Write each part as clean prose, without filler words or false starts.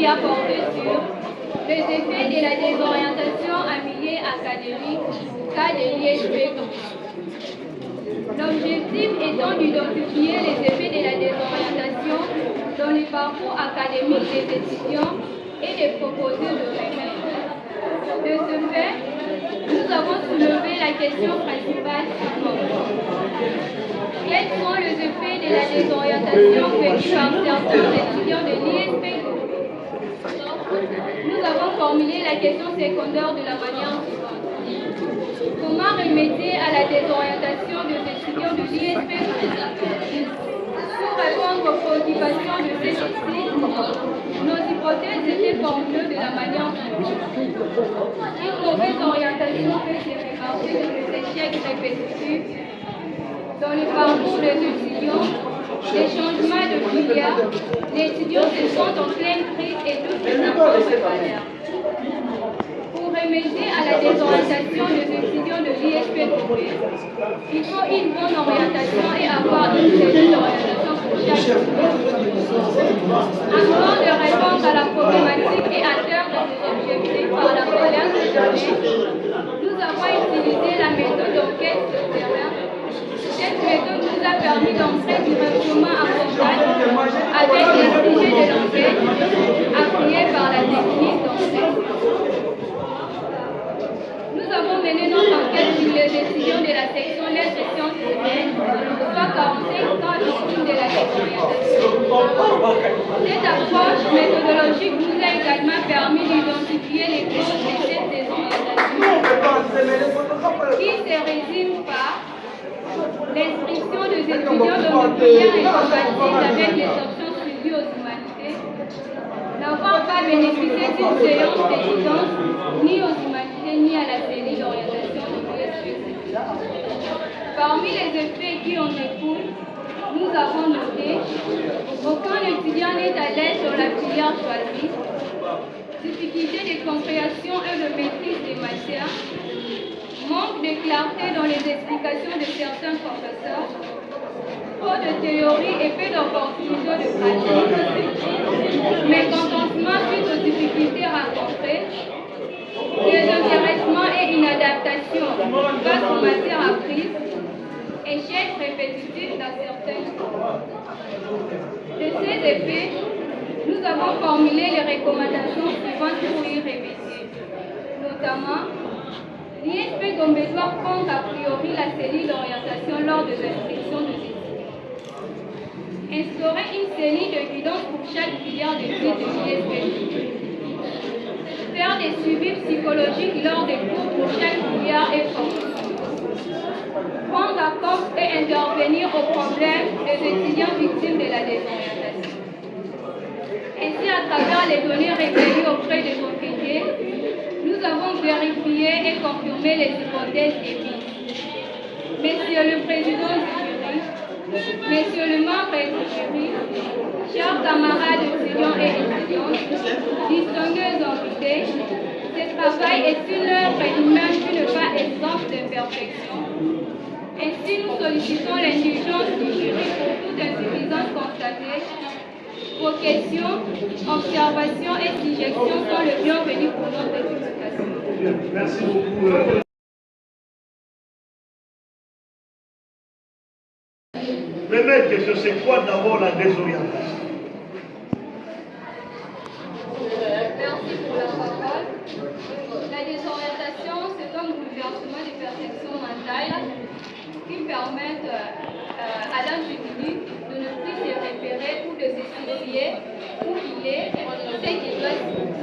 a porté sur les effets de la désorientation en milieu académique, cas de l'ISP. L'objectif étant d'identifier les effets de la désorientation dans les parcours académiques des étudiants et de proposer le remède. De ce fait, nous avons soulevé la question principale suivante. Quels sont les effets de la désorientation vécue par certains étudiants de l'ISP? Nous avons formulé la question secondaire de la manière suivante. Comment remédier à la désorientation des étudiants de l'ISP? Pour répondre aux préoccupations de ces études, nos hypothèses étaient formulées de la manière suivante. Une mauvaise orientation peut se remarquer dans les échecs répétitifs dans le parcours des étudiants, les changements de filière, les étudiants se sentent en pleine crise et tout se manière. Pour remédier à la désorientation des étudiants de l'ISP, il faut une bonne orientation et avoir une cellule d'orientation pour chaque étudiant. Afin de répondre à la problématique et atteindre nos objectifs par la première journée, nous avons utilisé la méthode d'enquête de terrain. Cette méthode nous a permis d'entrer directement en contact avec les sujets de l'enquête, appuyés par la technique d'enquête. Nous avons mené notre enquête sur les étudiants de la section lettres et sciences humaines, soit 45 cas victimes de la désorientation. Cette approche méthodologique nous a également permis d'identifier les causes de cette désorientation, qui se résument par l'inscription des étudiants dans le filière incompatible avec les options suivies aux humanités, n'avoir pas bénéficié d'une séance d'évidence ni aux humanités ni à la série d'orientation de l'USP. Parmi les effets qui en découlent, nous avons noté aucun étudiant n'est à l'aise sur la filière choisie, difficulté de compréhension et de maîtrise des matières, manque de clarté dans les explications de certains professeurs, trop de théorie et peu d'opportunités de pratique, mécontentement suite aux difficultés rencontrées, désintéressement et inadaptation face aux matières apprises, échecs répétitifs dans certains cours. De ces effets, nous avons formulé les recommandations suivantes pour y remédier, notamment l'ISP Gombe doit prendre a priori la cellule d'orientation lors des inscriptions des études. Instaurer une cellule de guidance pour chaque filière d'études de l'ISP. Faire des suivis psychologiques lors des cours pour chaque filière et formation. Prendre en compte et intervenir aux problèmes des étudiants victimes de la désorientation. Ainsi, à travers les données recueillies auprès des conseillers, nous avons vérifié et confirmé les hypothèses émises. Monsieur le Président du jury, Messieurs le membre du jury, chers camarades étudiants et étudiantes, distingués invités, ce travail est une œuvre humaine qui n'est pas exempte d'imperfection. Ainsi, nous sollicitons l'indulgence du jury pour toute insuffisance constatée. Vos questions, observations et suggestions sont les bienvenues pour notre éducation. Merci beaucoup. Première question, c'est quoi d'abord la désorientation? Merci pour la parole. La désorientation, c'est un bouleversement des perceptions mentales qui permettent à l'individu de ne plus se repérer ou de se soucier où il est,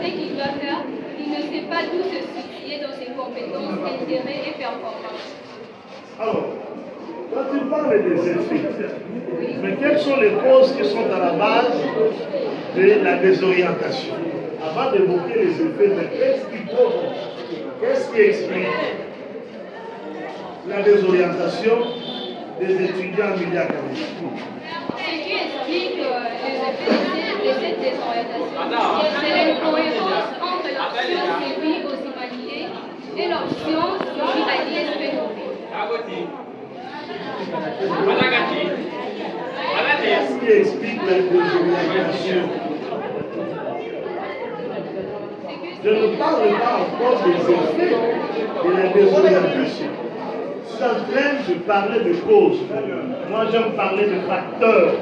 ce qu'il doit faire. Il ne sait pas d'où se soucier dans ses compétences, intérêts et performances. Alors, quand tu parles des effets, mais quelles sont les causes qui sont à la base de la désorientation? Avant d'évoquer les effets, mais qu'est-ce qui provoque, qu'est-ce qui explique la désorientation des étudiants en milieu académique? Ce qui explique les effets de cette désorientation, c'est l'incohérence entre l'option suivie aux humanités et l'option suivie à l'ISP. Qu'est-ce qui explique la désorientation? Je ne parle pas encore des effets de la désorientation. Je suis en train de parler de causes. Moi, j'aime parler de facteurs.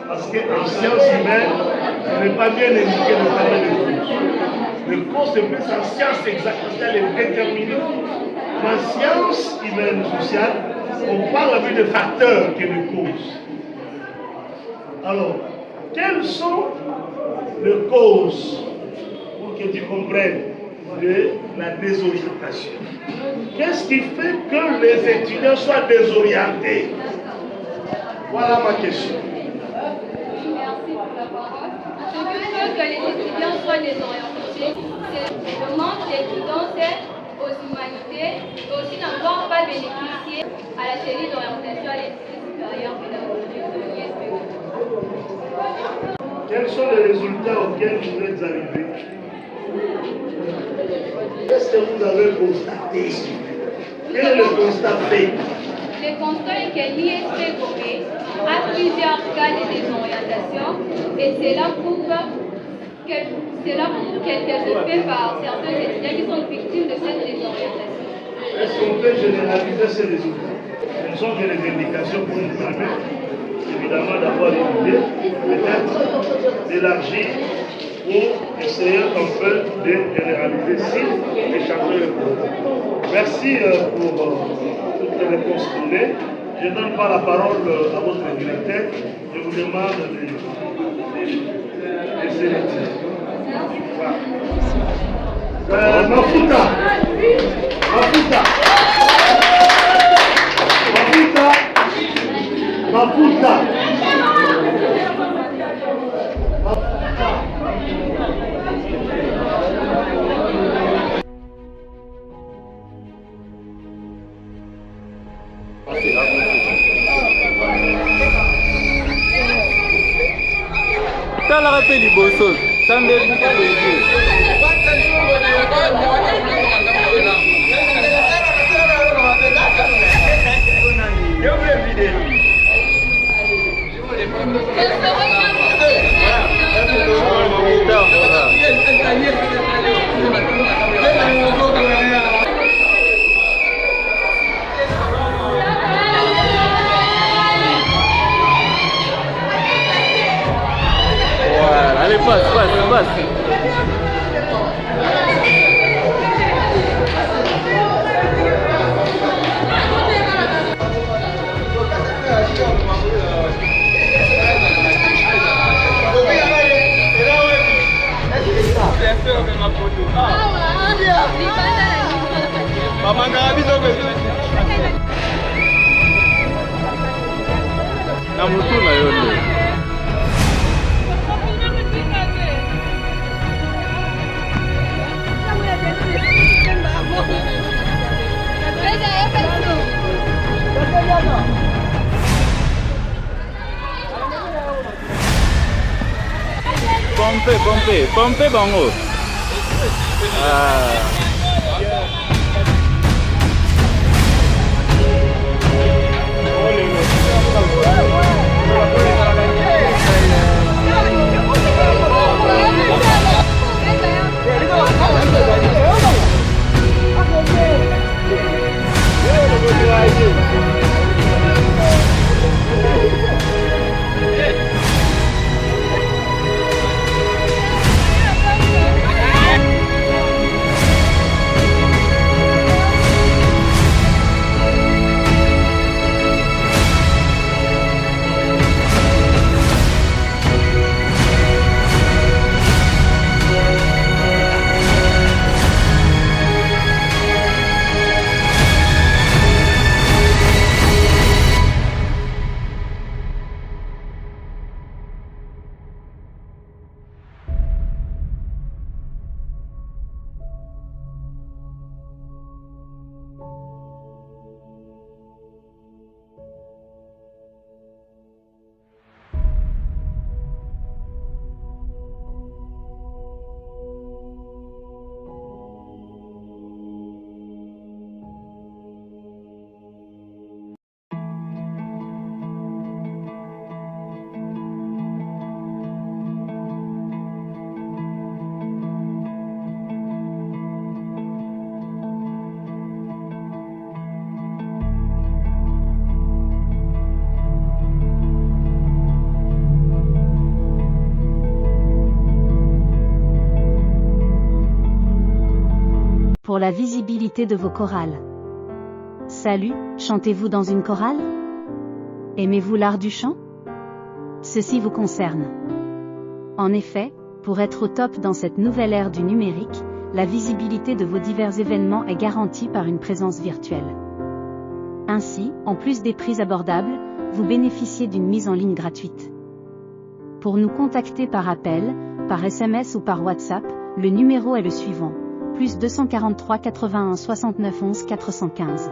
Parce qu'en sciences humaines, ce n'est pas bien indiqué de parler de causes. Le cause, c'est plus en sciences exactes, c'est les déterminés. En sciences humaines sociales, on parle plus de facteurs que de causes. Alors, quelles sont les causes, pour que tu comprennes, de la désorientation? Qu'est-ce qui fait que les étudiants soient désorientés? Voilà ma question. Merci pour la parole. Ce qui fait que les étudiants soient désorientés, c'est le manque d'étudiants aux humanités, et aussi n'avoir pas bénéficié à la série d'orientation à l'étude supérieure pédagogique de l'ISP. Quels sont les résultats auxquels vous êtes arrivés? Qu'est-ce que vous avez constaté? Quel est le constat fait? Le constat est que l'ISP Gomé a plusieurs cas de désorientation et cela prouve quelques effets par certains étudiants qui sont victimes de cette désorientation. Est-ce qu'on peut généraliser ces résultats? Ce ne sont que les indications pour nous permettre, évidemment, d'avoir une idée, peut-être d'élargir pour essayer un peu de généraliser si échanger le problème. Merci pour toutes les réponses données. Je ne donne pas la parole à votre directeur. Je vous demande de laisser les tirs. Voilà. Mafuta. Mafuta. Mafuta. Mafuta. Tala rappel liboso, sande allez, passe. Na mutu na yote. Pompe bango. pour la visibilité de vos chorales. Salut, chantez-vous dans une chorale? Aimez-vous l'art du chant? Ceci vous concerne. En effet, pour être au top dans cette nouvelle ère du numérique, la visibilité de vos divers événements est garantie par une présence virtuelle. Ainsi, en plus des prix abordables, vous bénéficiez d'une mise en ligne gratuite. Pour nous contacter par appel, par SMS ou par WhatsApp, le numéro est le suivant, +243 81 69 11 415.